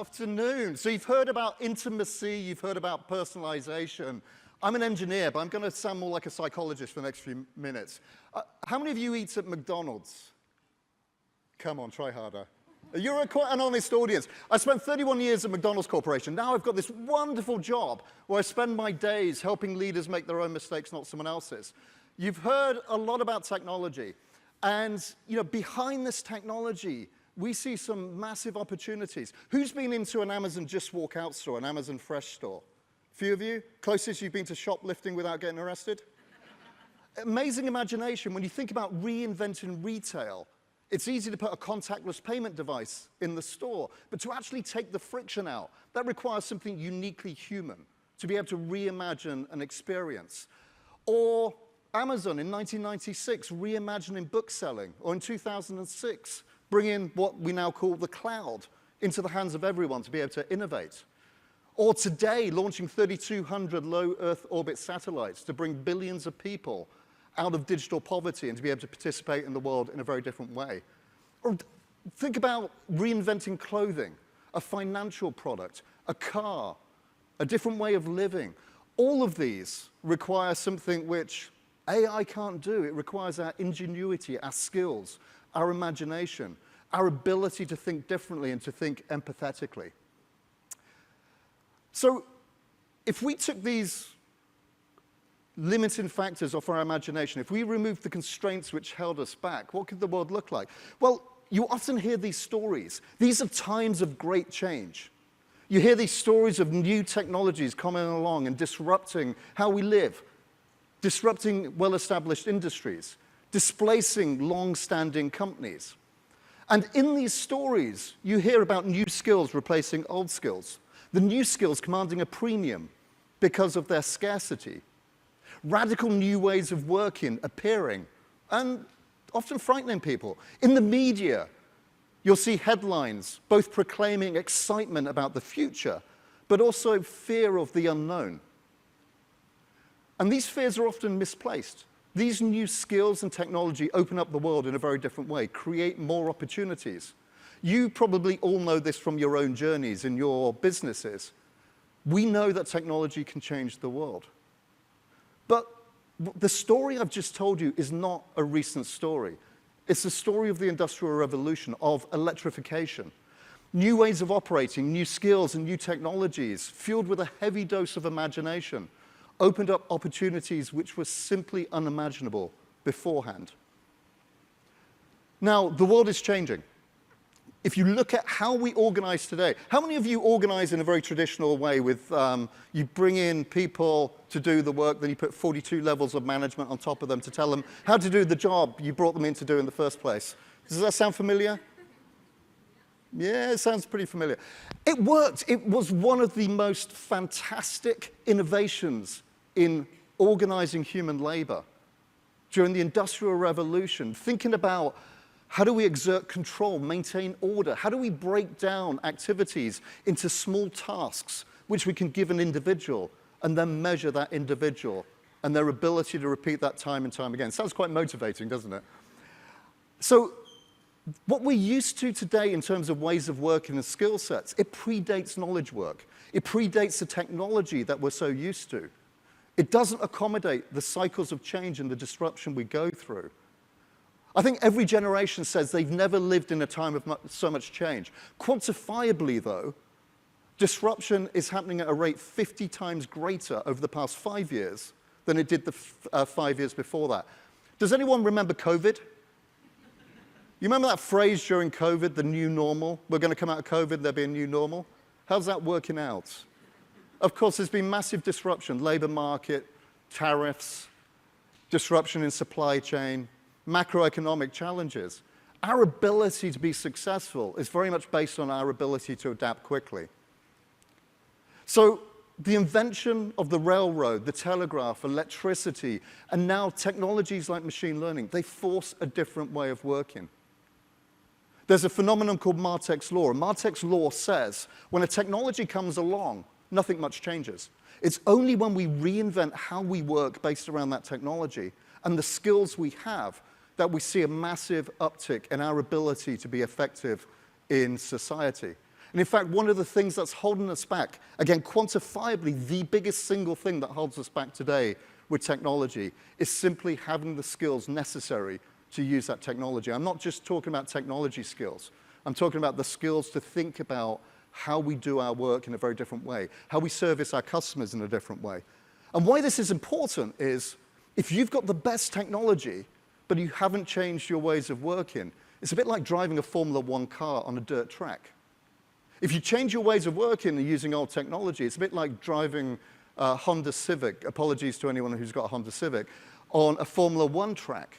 afternoon. So you've heard about intimacy, you've heard about personalization. I'm an engineer, but I'm going to sound more like a psychologist for the next few minutes. How many of you eat at McDonald's? Come on, try harder. You're quite an honest audience. I spent 31 years at McDonald's Corporation. Now I've got this wonderful job where I spend my days helping leaders make their own mistakes, not someone else's. You've heard a lot about technology. And behind this technology, we see some massive opportunities. Who's been into an Amazon Just Walk Out store, an Amazon Fresh store? A few of you? Closest you've been to shoplifting without getting arrested? Amazing imagination. When you think about reinventing retail, it's easy to put a contactless payment device in the store, but to actually take the friction out, that requires something uniquely human to be able to reimagine an experience. Or Amazon in 1996 reimagining book selling, or in 2006 bringing what we now call the cloud into the hands of everyone to be able to innovate. Or today launching 3,200 low Earth orbit satellites to bring billions of people out of digital poverty and to be able to participate in the world in a very different way. Or think about reinventing clothing, a financial product, a car, a different way of living. All of these require something which AI can't do. It requires our ingenuity, our skills, our imagination, our ability to think differently and to think empathetically. So if we took these limiting factors off our imagination, if we removed the constraints which held us back, what could the world look like? Well, you often hear these stories. These are times of great change. You hear these stories of new technologies coming along and disrupting how we live, disrupting well-established industries, displacing long-standing companies. And in these stories, you hear about new skills replacing old skills, the new skills commanding a premium because of their scarcity, radical new ways of working appearing, and often frightening people. In the media, you'll see headlines both proclaiming excitement about the future, but also fear of the unknown. And these fears are often misplaced. These new skills and technology open up the world in a very different way, create more opportunities. You probably all know this from your own journeys in your businesses. We know that technology can change the world. But the story I've just told you is not a recent story. It's the story of the Industrial Revolution, of electrification. New ways of operating, new skills and new technologies, fueled with a heavy dose of imagination, opened up opportunities which were simply unimaginable beforehand. Now, the world is changing. If you look at how we organize today, how many of you organize in a very traditional way with, you bring in people to do the work, then you put 42 levels of management on top of them to tell them how to do the job you brought them in to do in the first place? Does that sound familiar? Yeah, it sounds pretty familiar. It worked. It was one of the most fantastic innovations in organizing human labor during the Industrial Revolution, thinking about how do we exert control, maintain order? How do we break down activities into small tasks which we can give an individual and then measure that individual and their ability to repeat that time and time again? Sounds quite motivating, doesn't it? So what we're used to today in terms of ways of working and skill sets, it predates knowledge work. It predates the technology that we're so used to. It doesn't accommodate the cycles of change and the disruption we go through. I think every generation says they've never lived in a time of so much change. Quantifiably, though, disruption is happening at a rate 50 times greater over the past 5 years than it did the 5 years before that. Does anyone remember COVID? You remember that phrase during COVID, the new normal? We're going to come out of COVID, there'll be a new normal. How's that working out? Of course, there's been massive disruption, labor market, tariffs, disruption in supply chain, macroeconomic challenges. Our ability to be successful is very much based on our ability to adapt quickly. So the invention of the railroad, the telegraph, electricity, and now technologies like machine learning, they force a different way of working. There's a phenomenon called Martek's law. And Martek's law says when a technology comes along, nothing much changes. It's only when we reinvent how we work based around that technology and the skills we have that we see a massive uptick in our ability to be effective in society. And in fact, one of the things that's holding us back, again, quantifiably, the biggest single thing that holds us back today with technology is simply having the skills necessary to use that technology. I'm not just talking about technology skills. I'm talking about the skills to think about how we do our work in a very different way, how we service our customers in a different way. And why this is important is if you've got the best technology, but you haven't changed your ways of working, it's a bit like driving a Formula One car on a dirt track. If you change your ways of working and using old technology, it's a bit like driving a Honda Civic, apologies to anyone who's got a Honda Civic, on a Formula One track.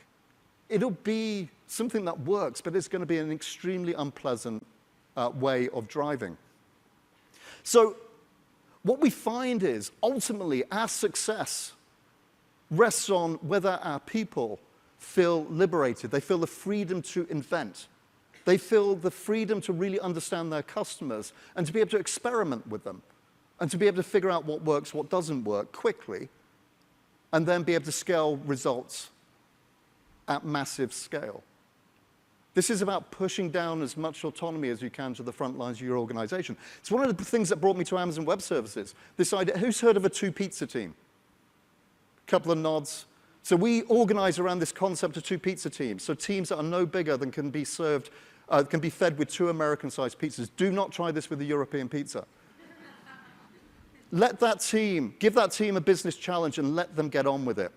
It'll be something that works, but it's going to be an extremely unpleasant way of driving. So what we find is, ultimately, our success rests on whether our people feel liberated. They feel the freedom to invent. They feel the freedom to really understand their customers and to be able to experiment with them and to be able to figure out what works, what doesn't work quickly, and then be able to scale results at massive scale. This is about pushing down as much autonomy as you can to the front lines of your organization. It's one of the things that brought me to Amazon Web Services. This idea, who's heard of a two-pizza team? A couple of nods. So we organize around this concept of two-pizza teams. So teams that are no bigger than can be served, can be fed with 2 American-sized pizzas. Do not try this with a European pizza. Let that team, give that team a business challenge and let them get on with it.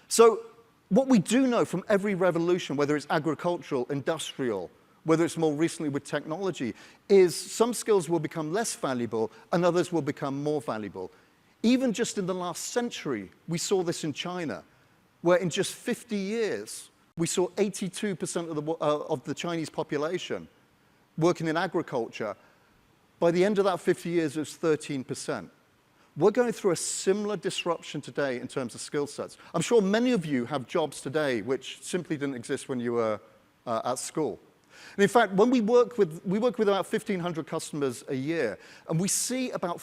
So what we do know from every revolution, whether it's agricultural, industrial, whether it's more recently with technology, is some skills will become less valuable and others will become more valuable. Even just in the last century, we saw this in China, where in just 50 years, we saw 82% of the Chinese population working in agriculture. By the end of that 50 years, it was 13%. We're going through a similar disruption today in terms of skill sets. I'm sure many of you have jobs today which simply didn't exist when you were at school. And in fact, when we work with about 1,500 customers a year, and we see about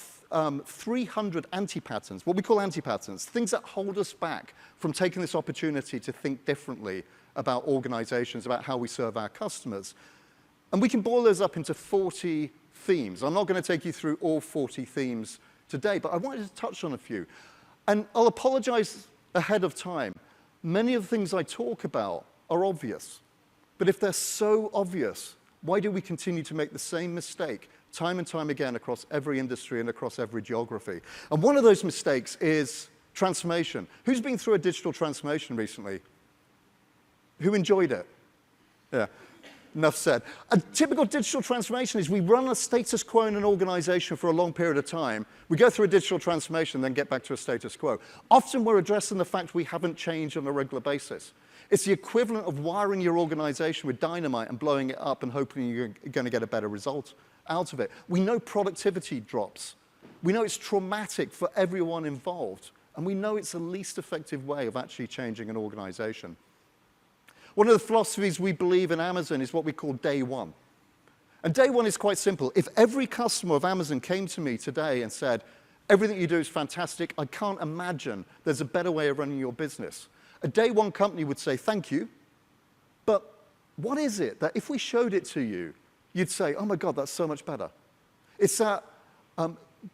300 anti-patterns, what we call anti-patterns, things that hold us back from taking this opportunity to think differently about organizations, about how we serve our customers. And we can boil those up into 40 themes. I'm not going to take you through all 40 themes today, but I wanted to touch on a few. And I'll apologize ahead of time. Many of the things I talk about are obvious. But if they're so obvious, why do we continue to make the same mistake time and time again across every industry and across every geography? And one of those mistakes is transformation. Who's been through a digital transformation recently? Who enjoyed it? Yeah. Enough said. A typical digital transformation is we run a status quo in an organization for a long period of time. We go through a digital transformation, then get back to a status quo. Often we're addressing the fact we haven't changed on a regular basis. It's the equivalent of wiring your organization with dynamite and blowing it up and hoping you're going to get a better result out of it. We know productivity drops. We know it's traumatic for everyone involved. And we know it's the least effective way of actually changing an organization. One of the philosophies we believe in Amazon is what we call day one. And day one is quite simple. If every customer of Amazon came to me today and said, everything you do is fantastic, I can't imagine there's a better way of running your business, a day one company would say, thank you, but what is it that if we showed it to you, you'd say, oh my God, that's so much better? It's that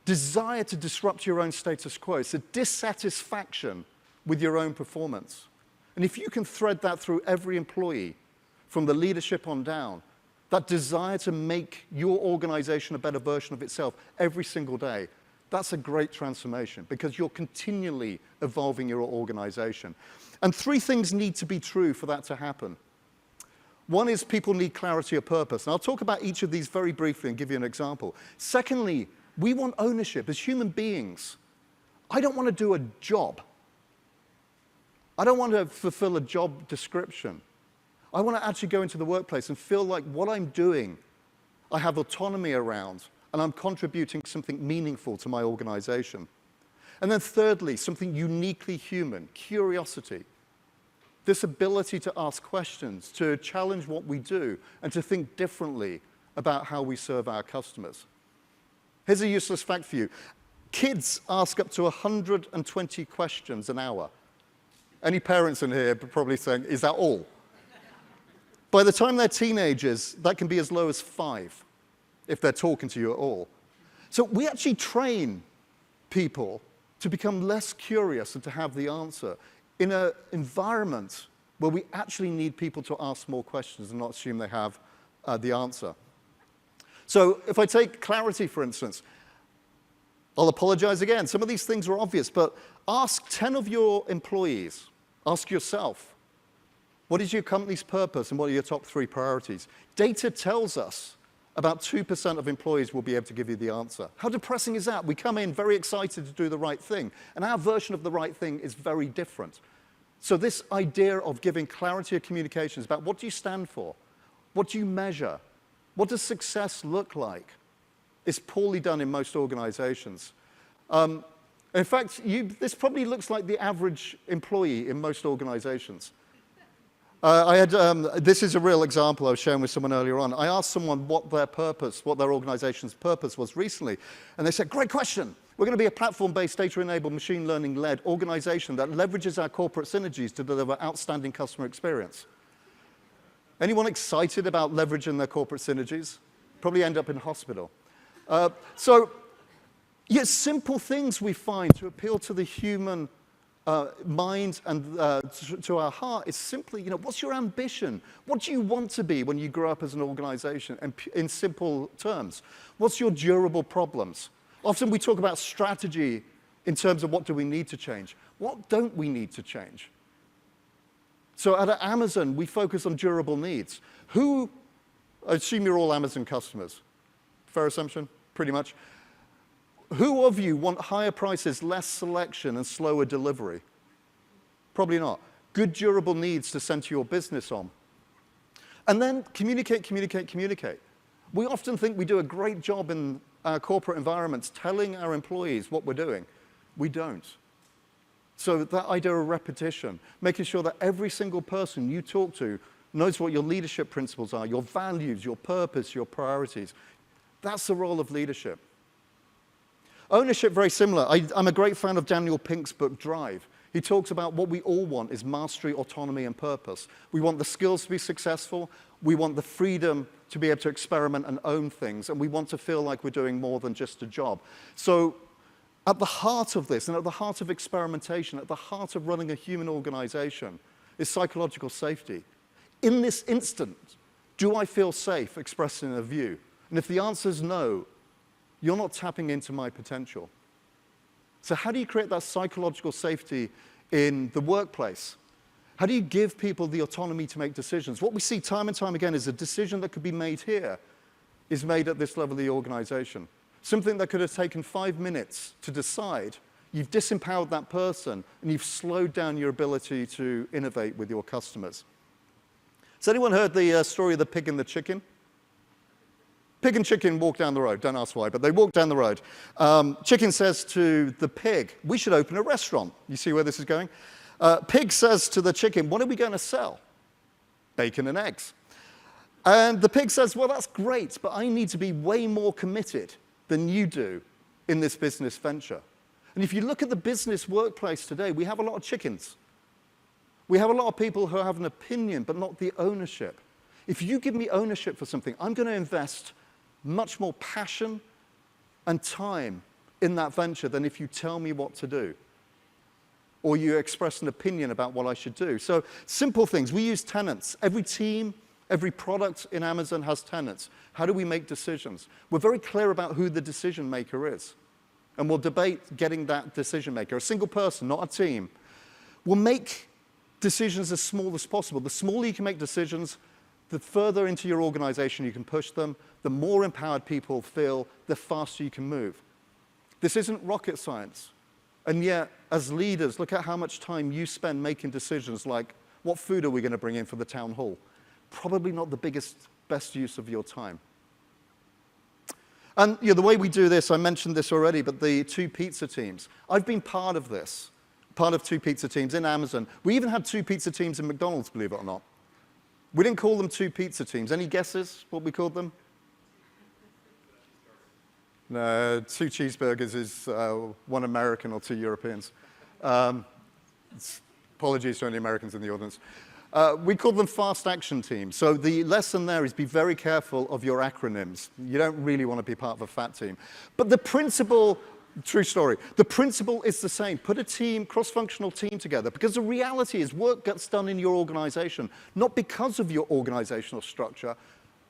desire to disrupt your own status quo. It's a dissatisfaction with your own performance. And if you can thread that through every employee, from the leadership on down, that desire to make your organization a better version of itself every single day, that's a great transformation because you're continually evolving your organization. And 3 things need to be true for that to happen. One is people need clarity of purpose. And I'll talk about each of these very briefly and give you an example. Secondly, we want ownership. As human beings, I don't want to do a job. I don't want to fulfill a job description. I want to actually go into the workplace and feel like what I'm doing, I have autonomy around, and I'm contributing something meaningful to my organization. And then thirdly, something uniquely human, curiosity. This ability to ask questions, to challenge what we do, and to think differently about how we serve our customers. Here's a useless fact for you. Kids ask up to 120 questions an hour. Any parents in here are probably saying, is that all? By the time they're teenagers, that can be as low as 5. if they're talking to you at all. So we actually train people to become less curious and to have the answer in an environment where we actually need people to ask more questions and not assume they have the answer. So if I take clarity, for instance, I'll apologize again. Some of these things are obvious, but ask 10 of your employees, ask yourself, what is your company's purpose and what are your top 3 priorities? Data tells us about 2% of employees will be able to give you the answer. How depressing is that? We come in very excited to do the right thing, and our version of the right thing is very different. So this idea of giving clarity of communication is about what do you stand for? What do you measure? What does success look like? It's poorly done in most organizations. In fact, this probably looks like the average employee in most organizations. This is a real example I was sharing with someone earlier on. I asked someone what their purpose, what their organization's purpose was recently, and they said, great question. We're going to be a platform-based, data-enabled, machine learning-led organization that leverages our corporate synergies to deliver outstanding customer experience. Anyone excited about leveraging their corporate synergies? Probably end up in hospital. Yeah, simple things we find to appeal to the human mind and to our heart is simply, what's your ambition? What do you want to be when you grow up as an organization? And in simple terms, what's your durable problems? Often we talk about strategy in terms of what do we need to change. What don't we need to change? So at Amazon, we focus on durable needs. I assume you're all Amazon customers. Fair assumption, pretty much. Who of you want higher prices, less selection, and slower delivery? Probably not. Good durable needs to center your business on. And then communicate, communicate, communicate. We often think we do a great job in our corporate environments telling our employees what we're doing. We don't. So that idea of repetition, making sure that every single person you talk to knows what your leadership principles are, your values, your purpose, your priorities. That's the role of leadership. Ownership, very similar. I'm a great fan of Daniel Pink's book, Drive. He talks about what we all want is mastery, autonomy, and purpose. We want the skills to be successful. We want the freedom to be able to experiment and own things. And we want to feel like we're doing more than just a job. So at the heart of this, and at the heart of experimentation, at the heart of running a human organization, is psychological safety. In this instant, do I feel safe expressing a view? And if the answer is no, you're not tapping into my potential. So how do you create that psychological safety in the workplace? How do you give people the autonomy to make decisions? What we see time and time again is a decision that could be made here is made at this level of the organization. Something that could have taken 5 minutes to decide, you've disempowered that person, and you've slowed down your ability to innovate with your customers. Has anyone heard the story of the pig and the chicken? Pig and chicken walk down the road. Don't ask why, but they walk down the road. Chicken says to the pig, we should open a restaurant. You see where this is going? Pig says to the chicken, what are we going to sell? Bacon and eggs. And the pig says, well, that's great, but I need to be way more committed than you do in this business venture. And if you look at the business workplace today, we have a lot of chickens. We have a lot of people who have an opinion, but not the ownership. If you give me ownership for something, I'm going to invest much more passion and time in that venture than if you tell me what to do or you express an opinion about what I should do. So simple things. We use tenants. Every team, every product in Amazon has tenants. How do we make decisions? We're very clear about who the decision maker is. And we'll debate getting that decision maker, a single person, not a team. We'll make decisions as small as possible. The smaller you can make decisions, the further into your organization you can push them, the more empowered people feel, the faster you can move. This isn't rocket science. And yet, as leaders, look at how much time you spend making decisions like, what food are we going to bring in for the town hall? Probably not the best use of your time. And the way we do this, I mentioned this already, but the 2 pizza teams. I've been part of this, part of 2 pizza teams in Amazon. We even had 2 pizza teams in McDonald's, believe it or not. We didn't call them 2 pizza teams. Any guesses what we called them? No, 2 cheeseburgers is 1 American or 2 Europeans. Apologies to any Americans in the audience. We call them fast action teams. So the lesson there is be very careful of your acronyms. You don't really want to be part of a fat team. But the principle, true story, the principle is the same. Put a team, cross-functional team together, because the reality is work gets done in your organization, not because of your organizational structure,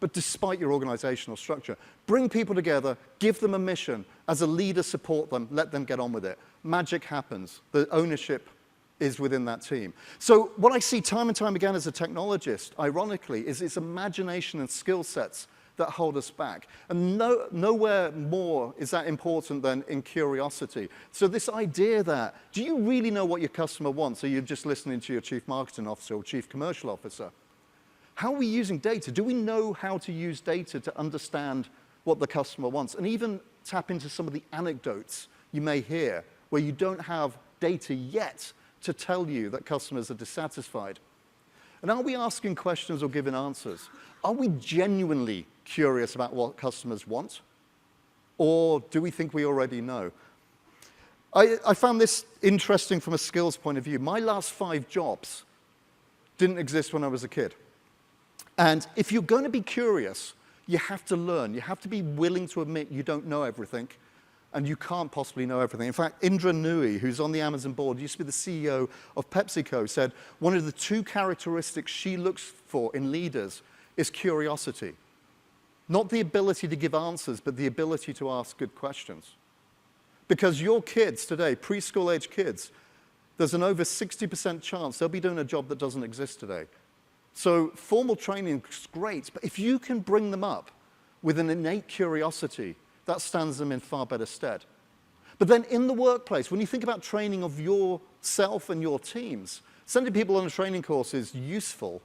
but despite your organizational structure. Bring people together, give them a mission. As a leader, support them, let them get on with it. Magic happens. The ownership is within that team. So what I see time and time again as a technologist, ironically, is it's imagination and skill sets that hold us back. And nowhere more is that important than in curiosity. So this idea that, do you really know what your customer wants, or you're just listening to your chief marketing officer or chief commercial officer? How are we using data? Do we know how to use data to understand what the customer wants? And even tap into some of the anecdotes you may hear where you don't have data yet to tell you that customers are dissatisfied. And are we asking questions or giving answers? Are we genuinely curious about what customers want? Or do we think we already know? I found this interesting from a skills point of view. My last 5 jobs didn't exist when I was a kid. And if you're going to be curious, you have to learn. You have to be willing to admit you don't know everything, and you can't possibly know everything. In fact, Indra Nooyi, who's on the Amazon board, used to be the CEO of PepsiCo, said one of the 2 characteristics she looks for in leaders is curiosity. Not the ability to give answers, but the ability to ask good questions. Because your kids today, preschool-age kids, there's an over 60% chance they'll be doing a job that doesn't exist today. So formal training is great, but if you can bring them up with an innate curiosity, that stands them in far better stead. But then in the workplace, when you think about training of yourself and your teams, sending people on a training course is useful,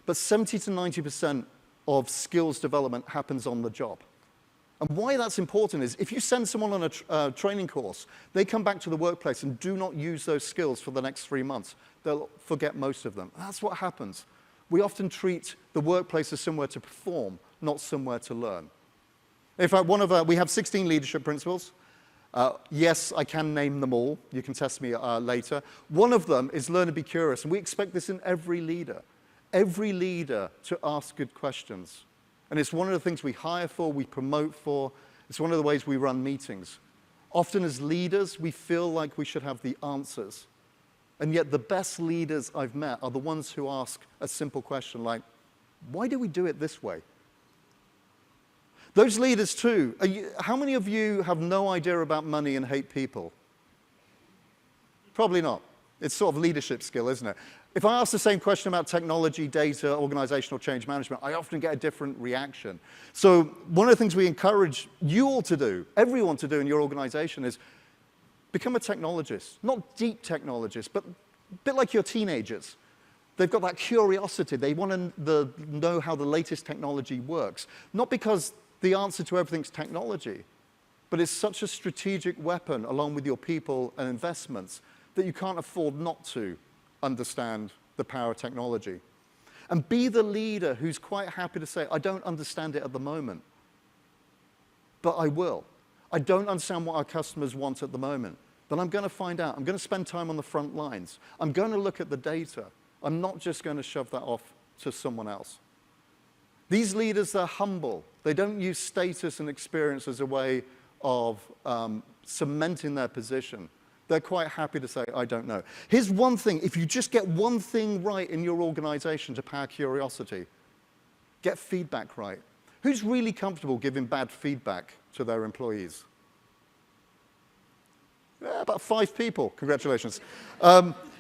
but 70 to 90% of skills development happens on the job. And why that's important is if you send someone on a training course, they come back to the workplace and do not use those skills for the next 3 months. They'll forget most of them. That's what happens. We often treat the workplace as somewhere to perform, not somewhere to learn. In fact, we have 16 leadership principles. Yes, I can name them all. You can test me later. One of them is learn to be curious, and we expect this in every leader to ask good questions. And it's one of the things we hire for, we promote for. It's one of the ways we run meetings. Often as leaders, we feel like we should have the answers. And yet the best leaders I've met are the ones who ask a simple question like, why do we do it this way? Those leaders too, how many of you have no idea about money and hate people? Probably not. It's sort of leadership skill, isn't it? If I ask the same question about technology, data, organizational change management, I often get a different reaction. So one of the things we encourage you all to do, everyone to do in your organization is become a technologist. Not deep technologist, but a bit like your teenagers. They've got that curiosity. They want to know how the latest technology works. Not because the answer to everything's technology, but it's such a strategic weapon along with your people and investments that you can't afford not to understand the power of technology. And be the leader who's quite happy to say, I don't understand it at the moment, but I will. I don't understand what our customers want at the moment, but I'm going to find out. I'm going to spend time on the front lines. I'm going to look at the data. I'm not just going to shove that off to someone else. These leaders are humble. They don't use status and experience as a way of cementing their position. They're quite happy to say, I don't know. Here's one thing. If you just get one thing right in your organization to power curiosity, get feedback right. Who's really comfortable giving bad feedback to their employees? Yeah, about 5 people. Congratulations.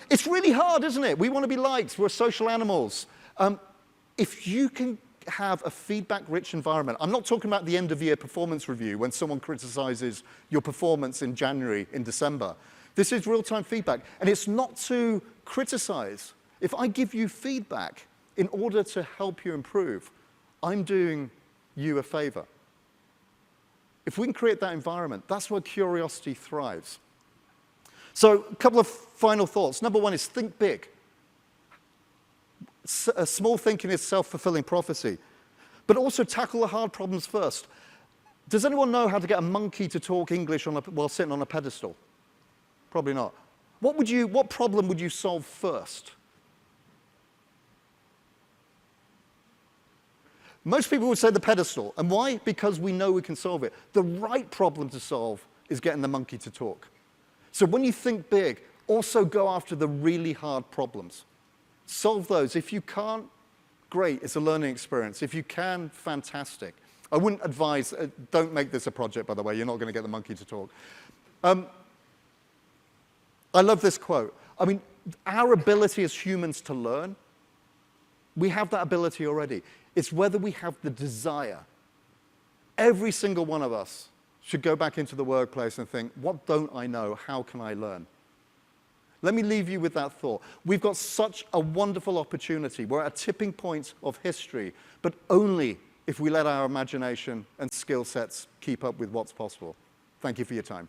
It's really hard, isn't it? We want to be liked. We're social animals. If you can have a feedback-rich environment, I'm not talking about the end-of-year performance review when someone criticizes your performance in January, in December. This is real-time feedback, and it's not to criticize. If I give you feedback in order to help you improve, I'm doing you a favor. If we can create that environment, that's where curiosity thrives. So a couple of final thoughts. Number one is think big. Small thinking is self-fulfilling prophecy. But also tackle the hard problems first. Does anyone know how to get a monkey to talk English while sitting on a pedestal? Probably not. What problem would you solve first? Most people would say the pedestal. And why? Because we know we can solve it. The right problem to solve is getting the monkey to talk. So when you think big, also go after the really hard problems. Solve those. If you can't, great, it's a learning experience. If you can, fantastic. I wouldn't advise, don't make this a project, by the way. You're not going to get the monkey to talk. I love this quote. I mean, our ability as humans to learn, we have that ability already. It's whether we have the desire. Every single one of us should go back into the workplace and think, what don't I know? How can I learn? Let me leave you with that thought. We've got such a wonderful opportunity. We're at a tipping point of history, but only if we let our imagination and skill sets keep up with what's possible. Thank you for your time.